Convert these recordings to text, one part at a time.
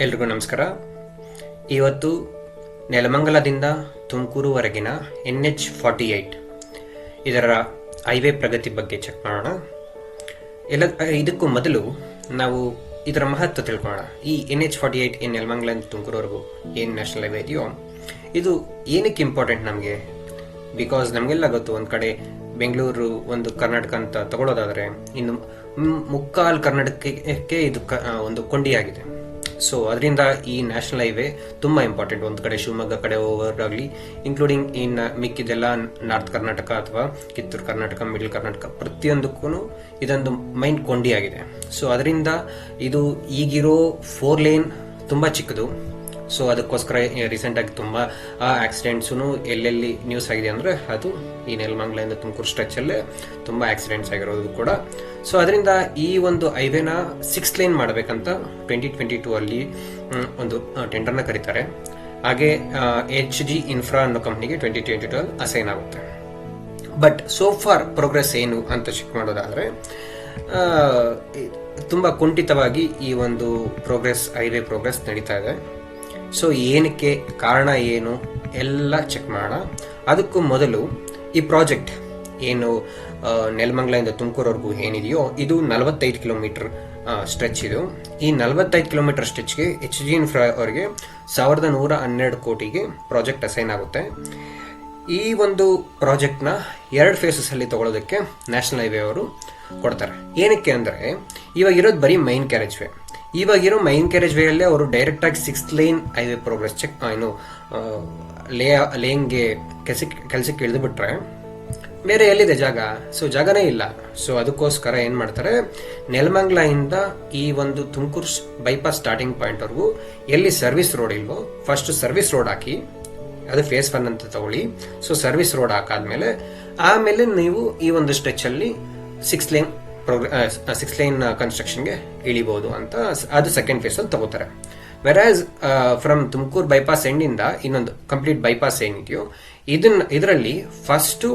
ಎಲ್ರಿಗೂ ನಮಸ್ಕಾರ. ಇವತ್ತು ನೆಲಮಂಗಲದಿಂದ ತುಮಕೂರುವರೆಗಿನ NH48 ಇದರ ಹೈವೇ ಪ್ರಗತಿ ಬಗ್ಗೆ ಚೆಕ್ ಮಾಡೋಣ. ಇದಕ್ಕೂ ಮೊದಲು ನಾವು ಇದರ ಮಹತ್ವ ತಿಳ್ಕೊಳ್ಳೋಣ. ಈ NH48 ನೆಲಮಂಗಲದಿಂದ ತುಮಕೂರುವರೆಗೂ ಏನು ನ್ಯಾಷನಲ್ ಹೈವೇ ಇದೆಯೋ ಇದು ಏನಕ್ಕೆ ಇಂಪಾರ್ಟೆಂಟ್ ನಮಗೆ? ಬಿಕಾಸ್ ನಮಗೆಲ್ಲ ಗೊತ್ತು, ಒಂದು ಕಡೆ ಬೆಂಗಳೂರು ಒಂದು ಕರ್ನಾಟಕ ಅಂತ ತಗೊಳ್ಳೋದಾದರೆ ಇನ್ನು ಮುಕ್ಕಾಲು ಕರ್ನಾಟಕಕ್ಕೆ ಇದು ಒಂದು ಕೊಂಡಿಯಾಗಿದೆ. ಸೊ ಅದರಿಂದ ಈ ನ್ಯಾಷನಲ್ ಹೈವೇ ತುಂಬ ಇಂಪಾರ್ಟೆಂಟ್. ಒಂದು ಕಡೆ ಶಿವಮೊಗ್ಗ ಕಡೆ ಹೋಗೋರಾಗಲಿ, ಇನ್ಕ್ಲೂಡಿಂಗ್ ಇನ್ನು ಮಿಕ್ಕಿದೆಲ್ಲ ನಾರ್ತ್ ಕರ್ನಾಟಕ ಅಥವಾ ಕಿತ್ತೂರು ಕರ್ನಾಟಕ, ಮಿಡಲ್ ಕರ್ನಾಟಕ, ಪ್ರತಿಯೊಂದಕ್ಕೂ ಇದೊಂದು ಮೈನ್ ಕೊಂಡಿಯಾಗಿದೆ. ಸೊ ಅದರಿಂದ ಇದು ಈಗಿರೋ 4 ಲೇನ್ ತುಂಬ ಚಿಕ್ಕದು. ಸೊ ಅದಕ್ಕೋಸ್ಕರ ರೀಸೆಂಟಾಗಿ ತುಂಬ ಆಕ್ಸಿಡೆಂಟ್ಸು ಎಲ್ಲೆಲ್ಲಿ ನ್ಯೂಸ್ ಆಗಿದೆ ಅಂದರೆ ಅದು ಈ ನೆಲಮಂಗಲದಿಂದ ತುಮಕೂರು ಸ್ಟ್ರೆಚಲ್ಲೇ ತುಂಬ ಆಕ್ಸಿಡೆಂಟ್ಸ್ ಆಗಿರೋದು ಕೂಡ. ಸೊ ಅದರಿಂದ ಈ ಒಂದು ಹೈವೇನ 6 ಲೇನ್ ಮಾಡಬೇಕಂತ 2022 ಅಲ್ಲಿ ಒಂದು ಟೆಂಡರ್ನ ಕರೀತಾರೆ. ಹಾಗೆ HG ಇನ್ಫ್ರಾ ಅನ್ನೋ ಕಂಪ್ನಿಗೆ 2022 ಅಸೈನ್ ಆಗುತ್ತೆ. ಬಟ್ ಸೋ ಫಾರ್ ಪ್ರೋಗ್ರೆಸ್ ಏನು ಅಂತ ಚೆಕ್ ಮಾಡೋದಾದರೆ ತುಂಬ ಕುಂಠಿತವಾಗಿ ಈ ಒಂದು ಹೈವೇ ಪ್ರೋಗ್ರೆಸ್ ನಡೀತಾ ಇದೆ. ಸೊ ಏನಕ್ಕೆ, ಕಾರಣ ಏನು ಎಲ್ಲ ಚೆಕ್ ಮಾಡೋಣ. ಅದಕ್ಕೂ ಮೊದಲು ಈ ಪ್ರಾಜೆಕ್ಟ್ ಏನು ನೆಲಮಂಗಲದಿಂದ ತುಮಕೂರವರೆಗೂ ಏನಿದೆಯೋ ಇದು 45 ಕಿಲೋಮೀಟರ್ ಸ್ಟ್ರೆಚ್. ಇದು ಈ 45 ಕಿಲೋಮೀಟರ್ ಸ್ಟ್ರೆಚ್ಗೆ HG ಇನ್ಫ್ರಾ ಅವರಿಗೆ 1112 ಕೋಟಿಗೆ ಪ್ರಾಜೆಕ್ಟ್ ಅಸೈನ್ ಆಗುತ್ತೆ. ಈ ಒಂದು ಪ್ರಾಜೆಕ್ಟ್ನ 2 ಫೇಸಸ್ ಅಲ್ಲಿ ತಗೊಳ್ಳೋದಕ್ಕೆ ನ್ಯಾಷನಲ್ ಹೈವೇ ಅವರು ಕೊಡ್ತಾರೆ. ಏನಕ್ಕೆ ಅಂದರೆ ಇವಾಗ ಇರೋದು ಬರೀ ಮೈನ್ ಕ್ಯಾರೇಜ್ ವೇ. ಇವಾಗಿರೋ ಮೈನ್ ಕ್ಯಾರೇಜ್ ವೇ ಅಲ್ಲೇ ಅವರು ಡೈರೆಕ್ಟ್ ಆಗಿ 6 ಲೇನ್ ಹೈವೇ ಪ್ರೋಗ್ರೆಸ್ ಚೆಕ್ ಲೇನ್ಗೆ ಕೆಲಸಕ್ಕೆ ಇಳಿದು ಬಿಟ್ರೆ ಬೇರೆ ಎಲ್ಲಿದೆ ಜಾಗ? ಸೊ ಜಾಗನೇ ಇಲ್ಲ. ಸೊ ಅದಕ್ಕೋಸ್ಕರ ಏನು ಮಾಡ್ತಾರೆ, ನೆಲಮಂಗಲದಿಂದ ಈ ಒಂದು ತುಮಕೂರು ಬೈಪಾಸ್ ಸ್ಟಾರ್ಟಿಂಗ್ ಪಾಯಿಂಟ್ವರೆಗೂ ಎಲ್ಲಿ ಸರ್ವಿಸ್ ರೋಡ್ ಇಲ್ವೋ ಫಸ್ಟ್ ಸರ್ವಿಸ್ ರೋಡ್ ಹಾಕಿ, ಅದು ಫೇಸ್ 1 ಅಂತ ತಗೊಳ್ಳಿ. ಸೊ ಸರ್ವಿಸ್ ರೋಡ್ ಹಾಕಾದ್ಮೇಲೆ ಆಮೇಲೆ ನೀವು ಈ ಒಂದು ಸ್ಟ್ರೆಚ್ ಅಲ್ಲಿ 6 ಲೇನ್ ಕನ್ಸ್ಟ್ರಕ್ಷನ್ಗೆ ಇಳಿಬಹುದು ಅಂತ ಅದು ಸೆಕೆಂಡ್ ಫೇಸ್ ಅಲ್ಲಿ ತಗೋತಾರೆ. ವೆರಾಸ್ ಫ್ರಮ್ ತುಮಕೂರು ಬೈಪಾಸ್ ಎಂಡಿಂದ ಇನ್ನೊಂದು ಕಂಪ್ಲೀಟ್ ಬೈಪಾಸ್ ಏನಿದೆಯೋ ಇದರಲ್ಲಿ first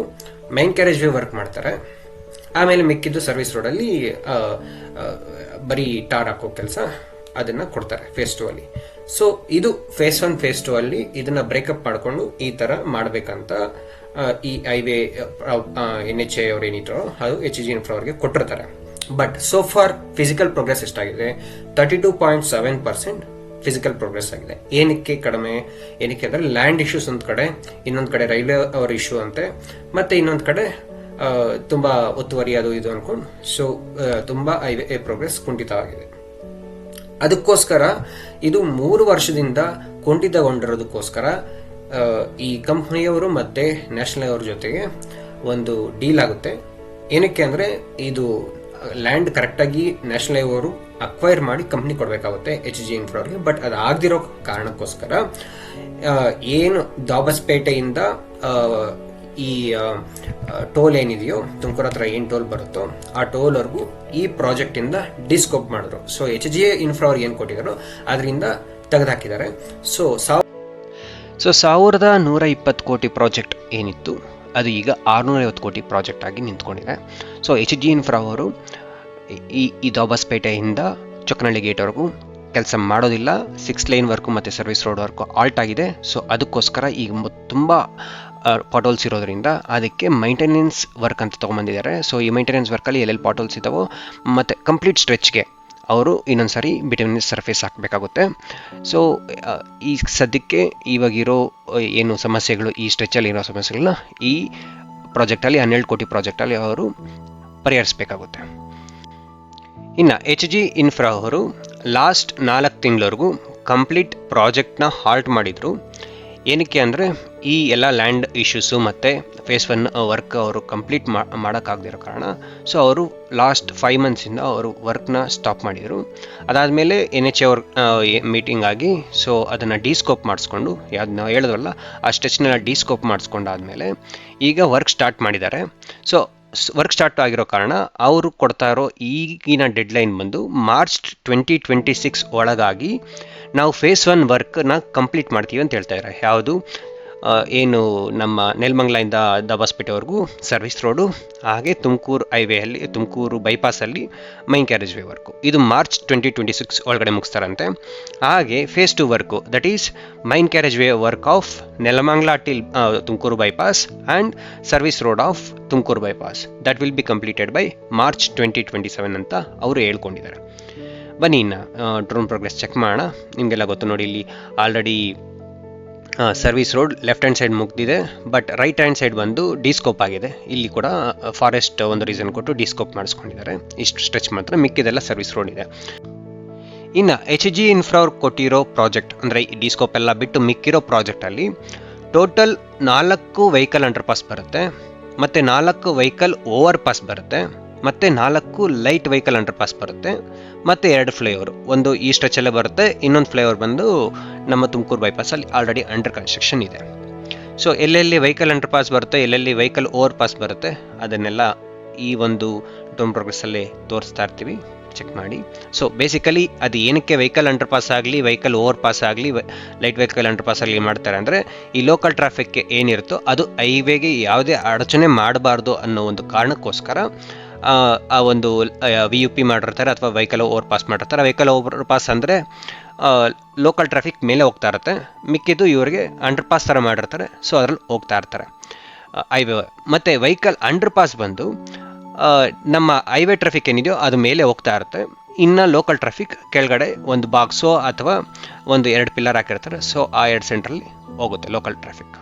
main carriageway work ಮಾಡ್ತಾರೆ. ಆಮೇಲೆ ಮಿಕ್ಕಿದ್ದು ಸರ್ವಿಸ್ ರೋಡಲ್ಲಿ ಬರೀ ಟಾರ್ ಹಾಕೋ ಕೆಲಸ ಅದನ್ನ ಕೊಡ್ತಾರೆ ಫೇಸ್ 2 ಅಲ್ಲಿ. ಸೊ ಇದು ಫೇಸ್ 1 ಫೇಸ್ 2 ಅಲ್ಲಿ ಇದನ್ನ ಬ್ರೇಕಪ್ ಮಾಡಿಕೊಂಡು ಈ ತರ ಮಾಡಬೇಕಂತ ಈ ಹೈವೇ NHA ಅವ್ರು ಏನಿಟ್ಟರೋ ಅದು HG ಇನ್ಫ್ರಾ ಅವ್ರಿಗೆ ಕೊಟ್ಟಿರ್ತಾರೆ. But so for physical progress ಎಷ್ಟಾಗಿದೆ? 32.7% ಫಿಸಿಕಲ್ ಪ್ರೋಗ್ರೆಸ್ ಆಗಿದೆ. ಏನಕ್ಕೆ ಕಡಿಮೆ? ಏನಕ್ಕೆ ಅಂದರೆ ಲ್ಯಾಂಡ್ ಇಶ್ಯೂಸ್ ಒಂದು ಕಡೆ, ಇನ್ನೊಂದು ಕಡೆ ರೈಲ್ವೆ ಅವರ್ ಇಶ್ಯೂ ಅಂತೆ, ಮತ್ತೆ ಇನ್ನೊಂದು ಕಡೆ ತುಂಬಾ ಒತ್ತುವರಿ ಅದು ಇದು ಅನ್ಕೊಂಡು ಸೊ ತುಂಬಾ ಹೈವೇ ಪ್ರೋಗ್ರೆಸ್ ಕುಂಠಿತವಾಗಿದೆ. ಅದಕ್ಕೋಸ್ಕರ ಇದು 3 ವರ್ಷದಿಂದ ಕುಂಠಿತಗೊಂಡಿರೋದಕ್ಕೋಸ್ಕರ ಈ ಕಂಪ್ನಿಯವರು ಮತ್ತೆ ನ್ಯಾಷನಲ್ ಅವ್ರ ಜೊತೆಗೆ ಒಂದು ಡೀಲ್ ಆಗುತ್ತೆ. ಏನಕ್ಕೆ ಅಂದರೆ ಇದು ಲ್ಯಾಂಡ್ ಕರೆಕ್ಟಾಗಿ ನ್ಯಾಷನಲ್ ಅವರು ಅಕ್ವೈರ್ ಮಾಡಿ ಕಂಪ್ನಿ ಕೊಡಬೇಕಾಗುತ್ತೆ HG ಇನ್ಫ್ರಾ ಅವ್ರಿಗೆ. ಬಟ್ ಅದು ಆಗದಿರೋ ಕಾರಣಕ್ಕೋಸ್ಕರ ಏನು ದಾಬಸ್ಪೇಟೆಯಿಂದ ಈ ಟೋಲ್ ಏನಿದೆಯೋ ತುಮಕೂರು ಹತ್ರ ಏನು ಟೋಲ್ ಬರುತ್ತೋ ಆ ಟೋಲ್ವರೆಗೂ ಈ ಪ್ರಾಜೆಕ್ಟ್ ಇಂದ ಡಿಸ್ಕೋಪ್ ಮಾಡಿದ್ರು. ಸೊ HG ಇನ್ಫ್ರಾ ಅವ್ರಿಗೆ ಏನು ಕೊಟ್ಟಿದ್ರು ಅದರಿಂದ ತೆಗೆದುಹಾಕಿದ್ದಾರೆ. ಸೊ 1120 ಕೋಟಿ ಪ್ರಾಜೆಕ್ಟ್ ಏನಿತ್ತು ಅದು ಈಗ 650 ಕೋಟಿ ಪ್ರಾಜೆಕ್ಟ್ ಆಗಿ ನಿಂತ್ಕೊಂಡಿದೆ. ಸೊ HG ಇನ್ಫ್ರಾ ಅವರು ಈ ದೋಬಸ್ಪೇಟೆಯಿಂದ ಚೊಕ್ಕನಹಳ್ಳಿ ಗೇಟ್ವರೆಗೂ ಕೆಲಸ ಮಾಡೋದಿಲ್ಲ. 6 ಲೇನ್ ವರ್ಕು ಮತ್ತು ಸರ್ವಿಸ್ ರೋಡ್ ವರ್ಕು ಆಲ್ಟ್ ಆಗಿದೆ. ಸೊ ಅದಕ್ಕೋಸ್ಕರ ಈಗ ತುಂಬ ಪಾಟೋಲ್ಸ್ ಇರೋದ್ರಿಂದ ಅದಕ್ಕೆ ಮೈಂಟೆನೆನ್ಸ್ ವರ್ಕ್ ಅಂತ ತೊಗೊಂಬಂದಿದ್ದಾರೆ. ಸೊ ಈ ಮೈಂಟೆನೆನ್ಸ್ ವರ್ಕಲ್ಲಿ ಎಲ್ಲೆಲ್ಲಿ ಪಾಟೋಲ್ಸ್ ಇದ್ದಾವೋ ಮತ್ತು ಕಂಪ್ಲೀಟ್ ಸ್ಟ್ರೆಚ್ಗೆ ಅವರು ಇನ್ನೊಂದ್ಸರಿ ಬಿಟಮಿನ್ ಸರ್ಫೇಸ್ ಹಾಕಬೇಕಾಗುತ್ತೆ. ಸೊ ಈ ಸದ್ಯಕ್ಕೆ ಇವಾಗಿರೋ ಏನು ಸಮಸ್ಯೆಗಳು, ಈ ಸ್ಟ್ರೆಚಲ್ಲಿ ಇರೋ ಸಮಸ್ಯೆಗಳನ್ನ ಈ ಪ್ರಾಜೆಕ್ಟಲ್ಲಿ 12 ಕೋಟಿ ಪ್ರಾಜೆಕ್ಟಲ್ಲಿ ಅವರು ಪರಿಹರಿಸಬೇಕಾಗುತ್ತೆ. ಇನ್ನು HG ಇನ್ಫ್ರಾ ಅವರು ಲಾಸ್ಟ್ 4 ತಿಂಗಳವರೆಗೂ ಕಂಪ್ಲೀಟ್ ಪ್ರಾಜೆಕ್ಟ್ನ ಹಾಲ್ಟ್ ಮಾಡಿದರು. ಏನಕ್ಕೆ ಅಂದರೆ ಈ ಎಲ್ಲ ಲ್ಯಾಂಡ್ ಇಶ್ಯೂಸು ಮತ್ತು ಫೇಸ್ 1 ವರ್ಕ್ ಅವರು ಕಂಪ್ಲೀಟ್ ಮಾಡೋಕ್ಕಾಗದಿರೋ ಕಾರಣ. ಸೊ ಅವರು ಲಾಸ್ಟ್ 5 ಮಂತ್ಸಿಂದ ಅವರು ವರ್ಕ್ನ ಸ್ಟಾಪ್ ಮಾಡಿದರು. ಅದಾದಮೇಲೆ NHA ಅವ್ರ ಮೀಟಿಂಗ್ ಆಗಿ ಸೊ ಅದನ್ನು ಡಿಸ್ಕೋಪ್ ಮಾಡಿಸ್ಕೊಂಡು, ಯಾವ್ದು ನಾವು ಹೇಳಿದ್ವಲ್ಲ ಆ ಸ್ಟ್ರೆಚ್ನೆಲ್ಲ ಡಿಸ್ಕೋಪ್ ಮಾಡಿಸ್ಕೊಂಡಾದ್ಮೇಲೆ ಈಗ ವರ್ಕ್ ಸ್ಟಾರ್ಟ್ ಮಾಡಿದ್ದಾರೆ. ಸೊ ವರ್ಕ್ ಸ್ಟಾರ್ಟ್ ಆಗಿರೋ ಕಾರಣ ಅವರು ಕೊಡ್ತಾ ಇರೋ ಈಗಿನ ಡೆಡ್ಲೈನ್ ಬಂದು ಮಾರ್ಚ್ 2026 ಒಳಗಾಗಿ ನಾವು ಫೇಸ್ 1 ವರ್ಕ್ನ ಕಂಪ್ಲೀಟ್ ಮಾಡ್ತೀವಿ ಅಂತ ಹೇಳ್ತಾ ಇದ್ದಾರೆ. ಯಾವುದು ಏನು ನಮ್ಮ ನೆಲಮಂಗಲದಿಂದ ದಬಾಸ್ಪೇಟೆವರೆಗೂ ಸರ್ವಿಸ್ ರೋಡು, ಹಾಗೆ ತುಮಕೂರು ಹೈವೇಯಲ್ಲಿ ತುಮಕೂರು ಬೈಪಾಸಲ್ಲಿ ಮೈನ್ ಕ್ಯಾರೇಜ್ ವೇ ವರ್ಕು. ಇದು ಮಾರ್ಚ್ 2026 ಒಳಗಡೆ ಮುಗಿಸ್ತಾರಂತೆ. ಹಾಗೆ phase 2 work, that is main carriageway work of Nelamangala till Tumakuru bypass and service road of Tumakuru bypass, that will be completed by March 2027 ಅಂತ ಅವರು ಹೇಳ್ಕೊಂಡಿದ್ದಾರೆ. ಬನ್ನಿ ಇನ್ನು ಡ್ರೋನ್ ಪ್ರೋಗ್ರೆಸ್ ಚೆಕ್ ಮಾಡೋಣ. ನಿಮಗೆಲ್ಲ ಗೊತ್ತು ನೋಡಿ, ಇಲ್ಲಿ already service road left hand side ಮುಗ್ದಿದೆ, ಬಟ್ ರೈಟ್ ಹ್ಯಾಂಡ್ ಸೈಡ್ ಬಂದು ಡಿಸ್ಕೋಪ್ ಆಗಿದೆ. ಇಲ್ಲಿ ಕೂಡ ಫಾರೆಸ್ಟ್ ಒಂದು ರೀಸನ್ ಕೊಟ್ಟು ಡಿಸ್ಕೋಪ್ ಮಾಡಿಸ್ಕೊಂಡಿದ್ದಾರೆ. ಇಷ್ಟು ಸ್ಟ್ರೆಚ್ ಮಾತ್ರ, ಮಿಕ್ಕಿದೆಲ್ಲ ಸರ್ವಿಸ್ ರೋಡ್ ಇದೆ. ಇನ್ನು HG ಇನ್ಫ್ರಾ ಅವ್ರು ಕೊಟ್ಟಿರೋ ಪ್ರಾಜೆಕ್ಟ್ ಅಂದರೆ ಈ ಡಿಸ್ಕೋಪ್ ಎಲ್ಲ ಬಿಟ್ಟು ಮಿಕ್ಕಿರೋ ಪ್ರಾಜೆಕ್ಟಲ್ಲಿ ಟೋಟಲ್ 4 ವೆಹಿಕಲ್ ಅಂಡರ್ ಪಾಸ್ ಬರುತ್ತೆ, ಮತ್ತು 4 ವೆಹಿಕಲ್ ಓವರ್ ಪಾಸ್ ಬರುತ್ತೆ, ಮತ್ತು 4 ಲೈಟ್ ವೆಹಿಕಲ್ ಅಂಡರ್ ಪಾಸ್ ಬರುತ್ತೆ, ಮತ್ತು 2 ಫ್ಲೈಓವರ್. ಒಂದು ಈ ಸ್ಟ್ರೆಚಲ್ಲೇ ಬರುತ್ತೆ, ಇನ್ನೊಂದು ಫ್ಲೈಓವರ್ ಬಂದು ನಮ್ಮ ತುಮಕೂರು ಬೈಪಾಸಲ್ಲಿ ಆಲ್ರೆಡಿ ಅಂಡರ್ ಕನ್ಸ್ಟ್ರಕ್ಷನ್ ಇದೆ. ಸೊ ಎಲ್ಲೆಲ್ಲಿ ವೆಹಿಕಲ್ ಅಂಡರ್ ಪಾಸ್ ಬರುತ್ತೆ, ಎಲ್ಲೆಲ್ಲಿ ವೆಹಿಕಲ್ ಓವರ್ ಪಾಸ್ ಬರುತ್ತೆ, ಅದನ್ನೆಲ್ಲ ಈ ಒಂದು ಡ್ರೋನ್ ಪ್ರೋಗ್ರೆಸ್ಸಲ್ಲೇ ತೋರಿಸ್ತಾ ಇರ್ತೀವಿ, ಚೆಕ್ ಮಾಡಿ. ಸೊ ಬೇಸಿಕಲಿ ಅದು ಏನಕ್ಕೆ ವೆಹಿಕಲ್ ಅಂಡರ್ ಪಾಸ್ ಆಗಲಿ, ವೆಹಿಕಲ್ ಓವರ್ ಪಾಸ್ ಆಗಲಿ, ಲೈಟ್ ವೆಹಿಕಲ್ ಅಂಡರ್ ಪಾಸ್ ಆಗಲಿ ಮಾಡ್ತಾರೆ ಅಂದರೆ, ಈ ಲೋಕಲ್ ಟ್ರಾಫಿಕ್ಗೆ ಏನಿರುತ್ತೋ ಅದು ಹೈವೇಗೆ ಯಾವುದೇ ಅಡಚಣೆ ಮಾಡಬಾರ್ದು ಅನ್ನೋ ಒಂದು ಕಾರಣಕ್ಕೋಸ್ಕರ ಆ ಒಂದು VUP ಮಾಡಿರ್ತಾರೆ ಅಥವಾ ವೆಹಿಕಲ್ ಓವರ್ ಪಾಸ್ ಮಾಡಿರ್ತಾರೆ. ವೆಹಿಕಲ್ ಓವರ್ ಪಾಸ್ ಅಂದರೆ ಲೋಕಲ್ ಟ್ರಾಫಿಕ್ ಮೇಲೆ ಹೋಗ್ತಾ ಇರುತ್ತೆ, ಮಿಕ್ಕಿದ್ದು ಇವರಿಗೆ ಅಂಡರ್ ಪಾಸ್ ಥರ ಮಾಡಿರ್ತಾರೆ, ಸೊ ಅದರಲ್ಲಿ ಹೋಗ್ತಾ ಇರ್ತಾರೆ ಹೈವೇ. ಮತ್ತು ವೆಹಿಕಲ್ ಅಂಡರ್ ಪಾಸ್ ಬಂದು ನಮ್ಮ ಹೈವೇ ಟ್ರಾಫಿಕ್ ಏನಿದೆಯೋ ಅದು ಮೇಲೆ ಹೋಗ್ತಾ ಇರುತ್ತೆ, ಇನ್ನು ಲೋಕಲ್ ಟ್ರಾಫಿಕ್ ಕೆಳಗಡೆ ಒಂದು ಬಾಕ್ಸೋ ಅಥವಾ ಒಂದು 2 ಪಿಲ್ಲರ್ ಹಾಕಿರ್ತಾರೆ, ಸೊ ಆ 2 ಸೆಂಟ್ರಲ್ಲಿ ಹೋಗುತ್ತೆ ಲೋಕಲ್ ಟ್ರಾಫಿಕ್.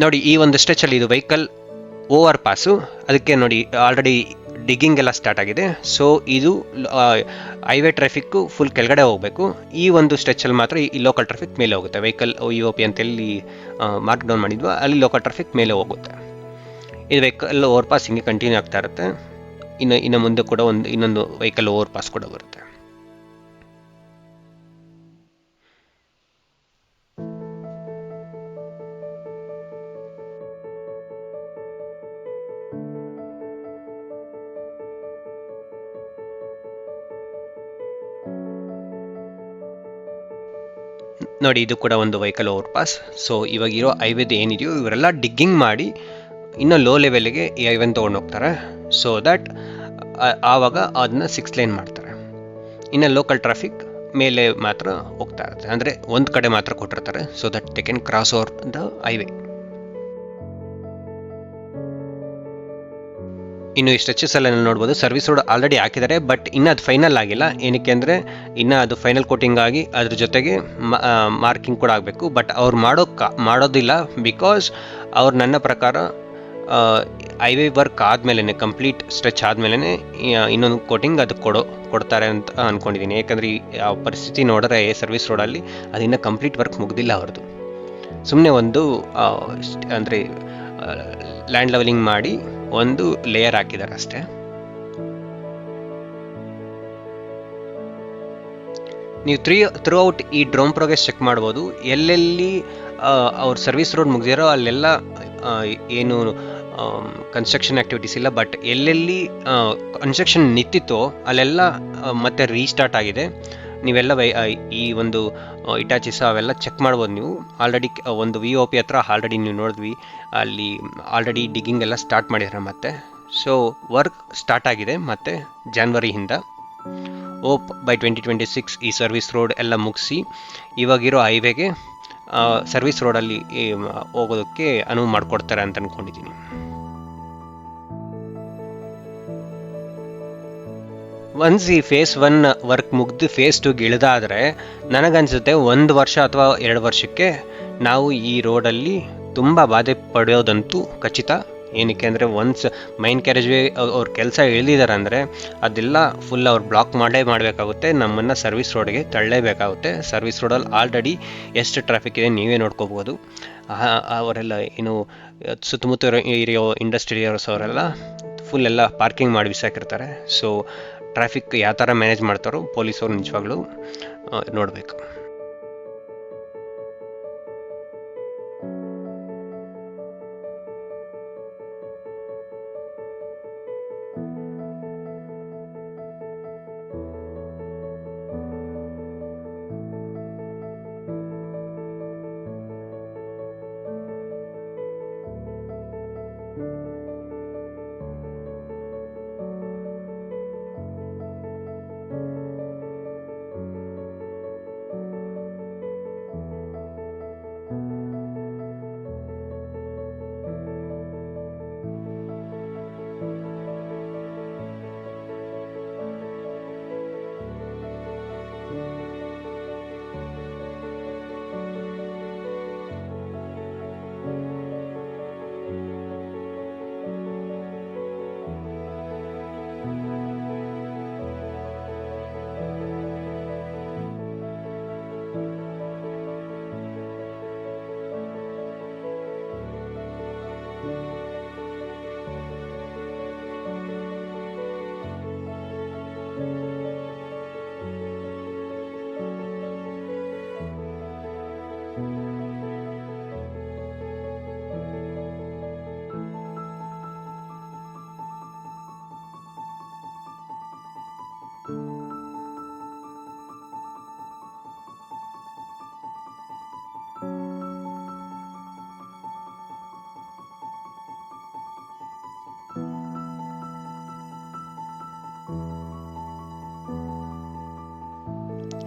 ನೋಡಿ ಈ ಒಂದು ಸ್ಟ್ರೆಚಲ್ಲಿ ಇದು ವೆಹಿಕಲ್ ಓವರ್ ಪಾಸು, ಅದಕ್ಕೆ ನೋಡಿ ಆಲ್ರೆಡಿ ಡಿಗ್ಗಿಂಗ್ ಎಲ್ಲ ಸ್ಟಾರ್ಟ್ ಆಗಿದೆ. ಸೊ ಇದು ಹೈವೇ ಟ್ರಾಫಿಕ್ಕು ಫುಲ್ ಕೆಳಗಡೆ ಹೋಗಬೇಕು, ಈ ಒಂದು ಸ್ಟ್ರೆಚಲ್ಲಿ ಮಾತ್ರ ಈ ಲೋಕಲ್ ಟ್ರಾಫಿಕ್ ಮೇಲೆ ಹೋಗುತ್ತೆ. ವೆಹಿಕಲ್ VOP ಅಂತೇಳಿ ಮಾರ್ಕ್ ಡೌನ್ ಮಾಡಿದ್ವು, ಅಲ್ಲಿ ಲೋಕಲ್ ಟ್ರಾಫಿಕ್ ಮೇಲೆ ಹೋಗುತ್ತೆ. ಇದು ವೆಹಿಕಲ್ ಓವರ್ ಪಾಸ್ ಹಿಂಗೆ ಕಂಟಿನ್ಯೂ ಆಗ್ತಾ ಇರುತ್ತೆ. ಇನ್ನು ಮುಂದೆ ಕೂಡ ಇನ್ನೊಂದು ವೆಹಿಕಲ್ ಓವರ್ ಪಾಸ್ ಕೂಡ ಬರುತ್ತೆ. ನೋಡಿ ಇದು ಕೂಡ ಒಂದು ವೆಹಿಕಲ್ ಓವರ್ ಪಾಸ್. ಸೊ ಇವಾಗ ಇರೋ ಹೈವೇದು ಏನಿದೆಯೋ ಇವರೆಲ್ಲ ಡಿಗ್ಗಿಂಗ್ ಮಾಡಿ ಇನ್ನೂ ಲೋ ಲೆವೆಲ್ಗೆ ಈ ಹೈವೇನ ತೊಗೊಂಡು ಹೋಗ್ತಾರೆ, ಸೊ ದ್ಯಾಟ್ ಆವಾಗ ಅದನ್ನ 6 ಲೈನ್ ಮಾಡ್ತಾರೆ. ಇನ್ನು ಲೋಕಲ್ ಟ್ರಾಫಿಕ್ ಮೇಲೆ ಮಾತ್ರ ಹೋಗ್ತಾ ಇರುತ್ತೆ, ಅಂದರೆ ಒಂದು ಕಡೆ ಮಾತ್ರ ಕೊಟ್ಟಿರ್ತಾರೆ, so that they can cross over the highway. ಇನ್ನು ಈ ಸ್ಟ್ರೆಚಸ್ ಎಲ್ಲ ನೋಡ್ಬೋದು, ಸರ್ವಿಸ್ ರೋಡ್ ಆಲ್ರೆಡಿ ಹಾಕಿದ್ದಾರೆ, ಬಟ್ ಇನ್ನೂ ಅದು ಫೈನಲ್ ಆಗಿಲ್ಲ. ಏನಕ್ಕೆ ಅಂದರೆ ಇನ್ನೂ ಅದು ಫೈನಲ್ ಕೋಟಿಂಗ್ ಆಗಿ ಅದ್ರ ಜೊತೆಗೆ ಮಾರ್ಕಿಂಗ್ ಕೂಡ ಆಗಬೇಕು, ಬಟ್ ಅವ್ರು ಮಾಡೋದಿಲ್ಲ. ಬಿಕಾಸ್ ಅವ್ರು ನನ್ನ ಪ್ರಕಾರ ಹೈವೇ ವರ್ಕ್ ಆದಮೇಲೆ, ಕಂಪ್ಲೀಟ್ ಸ್ಟ್ರೆಚ್ ಆದಮೇಲೆ ಇನ್ನೊಂದು ಕೋಟಿಂಗ್ ಅದು ಕೊಡ್ತಾರೆ ಅಂತ ಅಂದ್ಕೊಂಡಿದ್ದೀನಿ. ಯಾಕಂದರೆ ಆ ಪರಿಸ್ಥಿತಿ ನೋಡಿದ್ರೆ ಸರ್ವಿಸ್ ರೋಡಲ್ಲಿ ಅದಿನ್ನೂ ಕಂಪ್ಲೀಟ್ ವರ್ಕ್ ಮುಗ್ದಿಲ್ಲ ಅವ್ರದ್ದು. ಸುಮ್ಮನೆ ಒಂದು ಅಂದರೆ ಲ್ಯಾಂಡ್ ಲೆವೆಲಿಂಗ್ ಮಾಡಿ ಒಂದು ಲೇಯರ್ ಹಾಕಿದ್ದಾರೆ ಅಷ್ಟೇ. ನೀವು ಥ್ರೂ ಔಟ್ ಈ ಡ್ರೋನ್ ಪ್ರೋಗ್ರೆಸ್ ಚೆಕ್ ಮಾಡ್ಬೋದು. ಎಲ್ಲೆಲ್ಲಿ ಅವ್ರ ಸರ್ವಿಸ್ ರೋಡ್ ಮುಗಿದಿರೋ ಅಲ್ಲೆಲ್ಲ ಏನು ಕನ್ಸ್ಟ್ರಕ್ಷನ್ ಆ್ಯಕ್ಟಿವಿಟೀಸ್ ಇಲ್ಲ, ಬಟ್ ಎಲ್ಲೆಲ್ಲಿ ಕನ್ಸ್ಟ್ರಕ್ಷನ್ ನಿಂತಿತ್ತೋ ಅಲ್ಲೆಲ್ಲ ಮತ್ತೆ ರೀಸ್ಟಾರ್ಟ್ ಆಗಿದೆ. ನೀವೆಲ್ಲ ಈ ಒಂದು ಇಟಾಚಿಸ್ ಅವೆಲ್ಲ ಚೆಕ್ ಮಾಡ್ಬೋದು ನೀವು. ಆಲ್ರೆಡಿ ಒಂದು VOP ಹತ್ರ ಆಲ್ರೆಡಿ ನೀವು ನೋಡಿದ್ವಿ, ಅಲ್ಲಿ ಆಲ್ರೆಡಿ ಡಿಗ್ಗಿಂಗ್ ಎಲ್ಲ ಸ್ಟಾರ್ಟ್ ಮಾಡಿದ್ದಾರೆ ಮತ್ತೆ. ಸೊ ವರ್ಕ್ ಸ್ಟಾರ್ಟ್ ಆಗಿದೆ ಮತ್ತೆ ಜಾನ್ವರಿಯಿಂದ. ಓಪ್ ಬೈ 2026 ಈ ಸರ್ವಿಸ್ ರೋಡ್ ಎಲ್ಲ ಮುಗಿಸಿ ಇವಾಗಿರೋ ಹೈವೇಗೆ ಸರ್ವಿಸ್ ರೋಡಲ್ಲಿ ಹೋಗೋದಕ್ಕೆ ಅನುವು ಮಾಡಿಕೊಡ್ತಾರೆ ಅಂತ ಅಂದ್ಕೊಂಡಿದ್ದೀನಿ. ಒನ್ಸ್ ಈ ಫೇಸ್ 1 ವರ್ಕ್ ಮುಗ್ದು ಫೇಸ್ 2ಗೆ ಇಳಿದಾದರೆ ನನಗನ್ಸುತ್ತೆ 1 ವರ್ಷ ಅಥವಾ 2 ವರ್ಷಕ್ಕೆ ನಾವು ಈ ರೋಡಲ್ಲಿ ತುಂಬ ಬಾಧೆ ಪಡೆಯೋದಂತೂ ಖಚಿತ. ಏನಕ್ಕೆ ಅಂದರೆ ಒನ್ಸ್ ಮೈನ್ ಕ್ಯಾರೇಜ್ ವೇ ಅವ್ರ ಕೆಲಸ ಇಳಿದಿದ್ದಾರೆ ಅಂದರೆ ಅದೆಲ್ಲ ಫುಲ್ ಅವ್ರು ಬ್ಲಾಕ್ ಮಾಡಬೇಕಾಗುತ್ತೆ, ನಮ್ಮನ್ನು ಸರ್ವಿಸ್ ರೋಡ್ಗೆ ತಳ್ಳಲೇಬೇಕಾಗುತ್ತೆ. ಸರ್ವಿಸ್ ರೋಡಲ್ಲಿ ಆಲ್ರೆಡಿ ಎಷ್ಟು ಟ್ರಾಫಿಕ್ ಇದೆ ನೀವೇ ನೋಡ್ಕೋಬೋದು. ಅವರೆಲ್ಲ ಏನು ಸುತ್ತಮುತ್ತ ಇರೋ ಇಂಡಸ್ಟ್ರಿಯಲ್ಸ್ ಅವರೆಲ್ಲ ಫುಲ್ ಎಲ್ಲ ಪಾರ್ಕಿಂಗ್ ಮಾಡಿ ಬಿಸಾಕಿರ್ತಾರೆ. ಸೊ ಟ್ರಾಫಿಕ್ ಯಾವ ಥರ ಮ್ಯಾನೇಜ್ ಮಾಡ್ತಾರೋ ಪೊಲೀಸವ್ರು ನಿಜವಾಗ್ಲೂ ನೋಡಬೇಕು.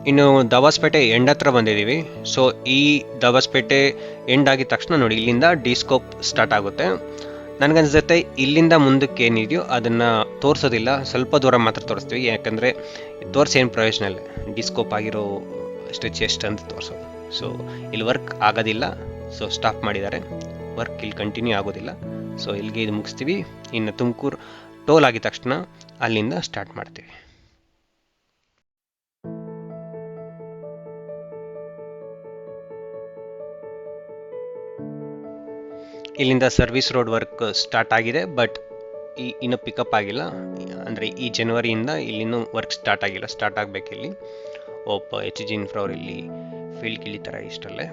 ಇನ್ನು ದಾಬಾಸ್ಪೇಟೆ ಎಂಡ್ ಹತ್ರ ಬಂದಿದ್ದೀವಿ. ಸೊ ಈ ದಾಬಾಸ್ಪೇಟೆ ಎಂಡ್ ಆಗಿದ ತಕ್ಷಣ ನೋಡಿ ಇಲ್ಲಿಂದ ಡಿ ಸ್ಕೋಪ್ ಸ್ಟಾರ್ಟ್ ಆಗುತ್ತೆ. ನನಗನ್ಸುತ್ತೆ ಇಲ್ಲಿಂದ ಮುಂದಕ್ಕೆ ಏನಿದೆಯೋ ಅದನ್ನು ತೋರಿಸೋದಿಲ್ಲ, ಸ್ವಲ್ಪ ದೂರ ಮಾತ್ರ ತೋರಿಸ್ತೀವಿ. ಯಾಕಂದರೆ ತೋರಿಸಿ ಏನು ಪ್ರಯೋಜನ ಇಲ್ಲ, ಡಿ ಸ್ಕೋಪ್ ಆಗಿರೋ ಸ್ಟ್ರೆಚ್ ಎಷ್ಟು ಅಂತ ತೋರಿಸೋದು. ಸೊ ಇಲ್ಲಿ ವರ್ಕ್ ಆಗೋದಿಲ್ಲ, ಸೊ ಸ್ಟಾಪ್ ಮಾಡಿದ್ದಾರೆ. ವರ್ಕ್ ಇಲ್ಲಿ ಕಂಟಿನ್ಯೂ ಆಗೋದಿಲ್ಲ. ಸೊ ಇಲ್ಲಿಗೆ ಇದು ಮುಗಿಸ್ತೀವಿ. ಇನ್ನು ತುಮಕೂರು ಟೋಲ್ ಆಗಿದ ತಕ್ಷಣ ಅಲ್ಲಿಂದ ಸ್ಟಾರ್ಟ್ ಮಾಡ್ತೀವಿ. ಇಲ್ಲಿಂದ ಸರ್ವಿಸ್ ರೋಡ್ ವರ್ಕ್ ಸ್ಟಾರ್ಟ್ ಆಗಿದೆ, ಬಟ್ ಇನ್ನೂ ಪಿಕಪ್ ಆಗಿಲ್ಲ. ಅಂದರೆ ಈ ಜನವರಿಯಿಂದ ಇಲ್ಲಿನ್ನೂ ವರ್ಕ್ ಸ್ಟಾರ್ಟ್ ಆಗಿಲ್ಲ, ಸ್ಟಾರ್ಟ್ ಆಗಬೇಕು. ಇಲ್ಲಿ ಎಚ್ ಜಿ ಇನ್ಫ್ರಾ ಅವ್ರು ಇಲ್ಲಿ ಫೀಲ್ಡ್ ಇಳಿತಾರೆ ಇಷ್ಟಲ್ಲೇ.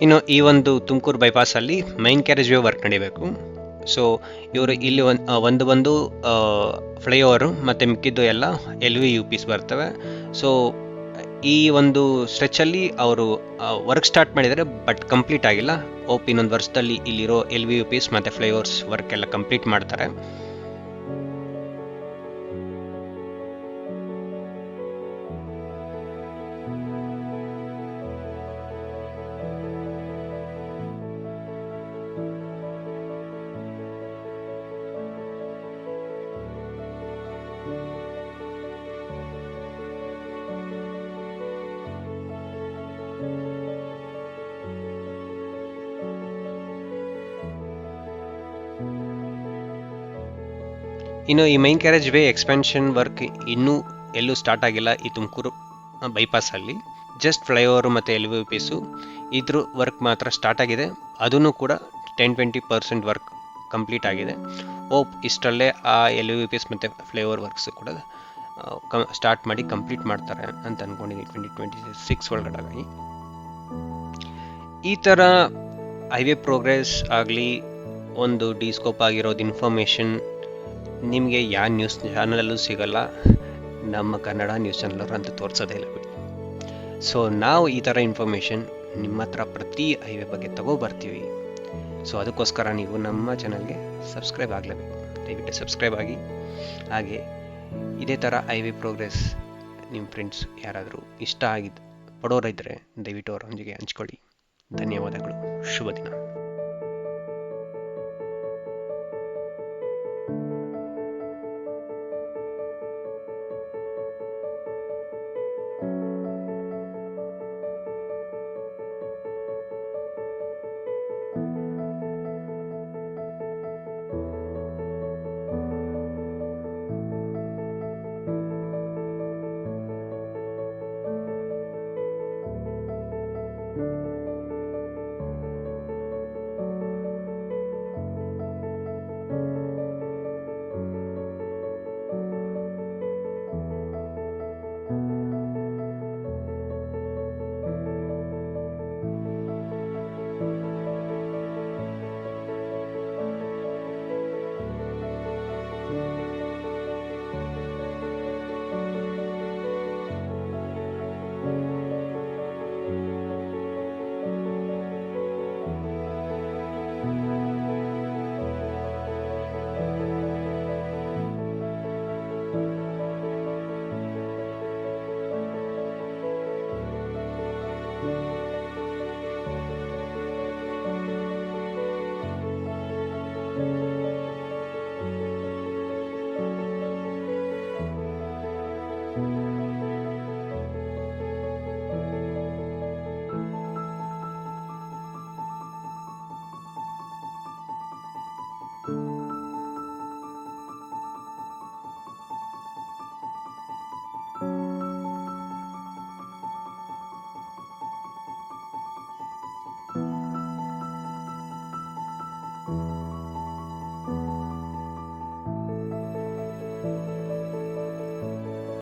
ಇನ್ನು ಈ ಒಂದು ತುಮಕೂರು ಬೈಪಾಸಲ್ಲಿ ಮೈನ್ ಕ್ಯಾರೇಜ್ ವೇ ವರ್ಕ್ ನಡಿಬೇಕು. ಸೊ ಇವರು ಇಲ್ಲಿ ಒಂದು ಫ್ಲೈಓವರು ಮತ್ತು ಮಿಕ್ಕಿದ್ದು ಎಲ್ಲ LVUPs ಬರ್ತವೆ. ಸೊ ಈ ಒಂದು ಸ್ಟ್ರೆಚಲ್ಲಿ ಅವರು ವರ್ಕ್ ಸ್ಟಾರ್ಟ್ ಮಾಡಿದ್ದಾರೆ, ಬಟ್ ಕಂಪ್ಲೀಟ್ ಆಗಿಲ್ಲ. ಇನ್ನೊಂದು ವರ್ಷದಲ್ಲಿ ಇಲ್ಲಿರೋ LVUPs ಮತ್ತು ಫ್ಲೈಓವರ್ಸ್ ವರ್ಕ್ ಎಲ್ಲ ಕಂಪ್ಲೀಟ್ ಮಾಡ್ತಾರೆ. ಇನ್ನು ಈ main carriage way expansion work ಇನ್ನೂ ಎಲ್ಲೂ ಸ್ಟಾರ್ಟ್ ಆಗಿಲ್ಲ ಈ ತುಮಕೂರು ಬೈಪಾಸಲ್ಲಿ. ಜಸ್ಟ್ ಫ್ಲೈಓವರು ಮತ್ತು LVUPಸು ಇದ್ರ ವರ್ಕ್ ಮಾತ್ರ ಸ್ಟಾರ್ಟ್ ಆಗಿದೆ. ಅದೂ ಕೂಡ 10-20% ವರ್ಕ್ ಕಂಪ್ಲೀಟ್ ಆಗಿದೆ. ಇಷ್ಟರಲ್ಲೇ ಆ LVUPs ಮತ್ತು ಫ್ಲೈಓವರ್ ವರ್ಕ್ಸ್ ಕೂಡ ಸ್ಟಾರ್ಟ್ ಮಾಡಿ ಕಂಪ್ಲೀಟ್ ಮಾಡ್ತಾರೆ ಅಂತ ಅಂದ್ಕೊಂಡಿದ್ದೀನಿ 2026 ಒಳಗಡೆ. ಈ ಥರ ಹೈವೇ ಪ್ರೋಗ್ರೆಸ್ ಆಗಲಿ, ಒಂದು ಡಿ ಸ್ಕೋಪ್ ಆಗಿರೋದು ಇನ್ಫಾರ್ಮೇಷನ್ ನಿಮಗೆ ಯಾವ ನ್ಯೂಸ್ ಚಾನಲಲ್ಲೂ ಸಿಗಲ್ಲ. ನಮ್ಮ ಕನ್ನಡ ನ್ಯೂಸ್ ಚಾನಲರು ಅಂತ ತೋರಿಸೋದೇ ಇಲ್ಲ ಬಿಡಿ. ಸೊ ನಾವು ಈ ಥರ ಇನ್ಫಾರ್ಮೇಷನ್ ನಿಮ್ಮ ಹತ್ರ ಪ್ರತಿ ಹೈವೇ ಬಗ್ಗೆ ಬರ್ತೀವಿ. ಸೊ ಅದಕ್ಕೋಸ್ಕರ ನೀವು ನಮ್ಮ ಚಾನಲ್ಗೆ ಸಬ್ಸ್ಕ್ರೈಬ್ ಆಗಲೇಬೇಕು. ದಯವಿಟ್ಟು ಸಬ್ಸ್ಕ್ರೈಬ್ ಆಗಿ. ಹಾಗೆ ಇದೇ ಥರ ಹೈವೇ ಪ್ರೋಗ್ರೆಸ್ ನಿಮ್ಮ ಫ್ರೆಂಡ್ಸ್ ಯಾರಾದರೂ ಇಷ್ಟ ಪಡೋರಿದ್ದರೆ ದಯವಿಟ್ಟು ಅವರೊಂದಿಗೆ ಹಂಚ್ಕೊಳ್ಳಿ. ಧನ್ಯವಾದಗಳು. ಶುಭ ದಿನ.